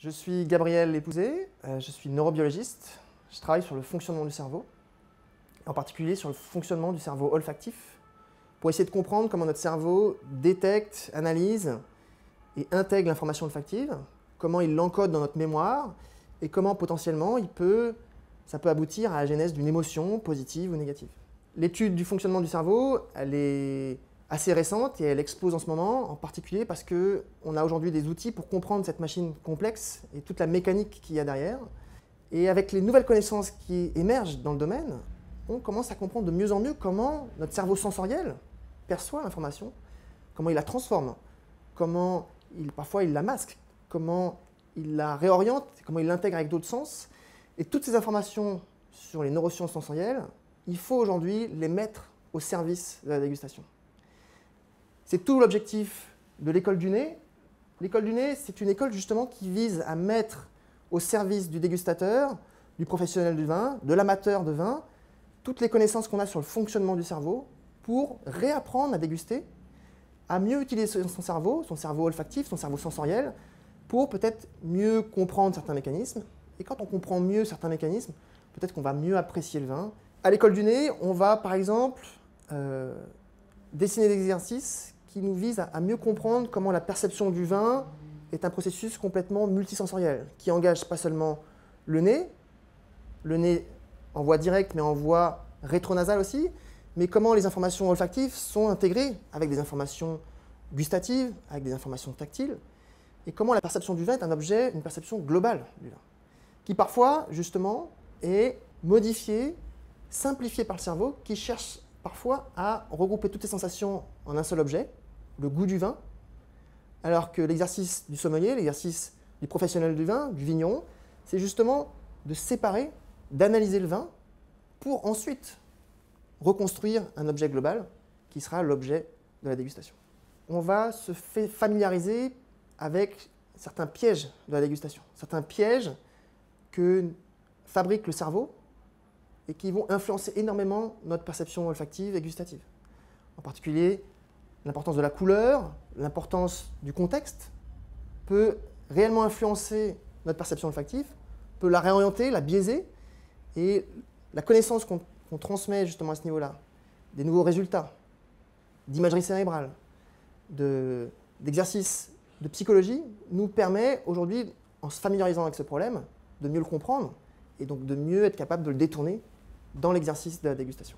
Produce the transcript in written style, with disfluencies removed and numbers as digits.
Je suis Gabriel Lépouzé, je suis neurobiologiste. Je travaille sur le fonctionnement du cerveau, en particulier sur le fonctionnement du cerveau olfactif, pour essayer de comprendre comment notre cerveau détecte, analyse et intègre l'information olfactive, comment il l'encode dans notre mémoire et comment potentiellement ça peut aboutir à la genèse d'une émotion positive ou négative. L'étude du fonctionnement du cerveau, elle est assez récente et elle explose en ce moment, en particulier parce qu'on a aujourd'hui des outils pour comprendre cette machine complexe et toute la mécanique qu'il y a derrière. Et avec les nouvelles connaissances qui émergent dans le domaine, on commence à comprendre de mieux en mieux comment notre cerveau sensoriel perçoit l'information, comment il la transforme, comment parfois il la masque, comment il la réoriente, comment il l'intègre avec d'autres sens. Et toutes ces informations sur les neurosciences sensorielles, il faut aujourd'hui les mettre au service de la dégustation. C'est tout l'objectif de l'école du nez. L'école du nez, c'est une école justement qui vise à mettre au service du dégustateur, du professionnel du vin, de l'amateur de vin, toutes les connaissances qu'on a sur le fonctionnement du cerveau pour réapprendre à déguster, à mieux utiliser son cerveau olfactif, son cerveau sensoriel, pour peut-être mieux comprendre certains mécanismes. Et quand on comprend mieux certains mécanismes, peut-être qu'on va mieux apprécier le vin. À l'école du nez, on va par exemple dessiner des exercices qui nous visent à mieux comprendre comment la perception du vin est un processus complètement multisensoriel, qui engage pas seulement le nez en voie directe, mais en voie rétronasale aussi, mais comment les informations olfactives sont intégrées avec des informations gustatives, avec des informations tactiles, et comment la perception du vin est un objet, une perception globale du vin, qui parfois, justement, est modifiée, simplifiée par le cerveau, qui cherche parfois à regrouper toutes les sensations en un seul objet, le goût du vin, alors que l'exercice du sommelier, l'exercice du professionnel du vin, du vigneron, c'est justement de séparer, d'analyser le vin pour ensuite reconstruire un objet global qui sera l'objet de la dégustation. On va se familiariser avec certains pièges de la dégustation, certains pièges que fabrique le cerveau et qui vont influencer énormément notre perception olfactive et gustative. En particulier, l'importance de la couleur, l'importance du contexte peut réellement influencer notre perception olfactive, peut la réorienter, la biaiser, et la connaissance qu'on transmet justement à ce niveau-là, des nouveaux résultats, d'imagerie cérébrale, d'exercices de psychologie, nous permet aujourd'hui, en se familiarisant avec ce problème, de mieux le comprendre et donc de mieux être capable de le détourner dans l'exercice de la dégustation.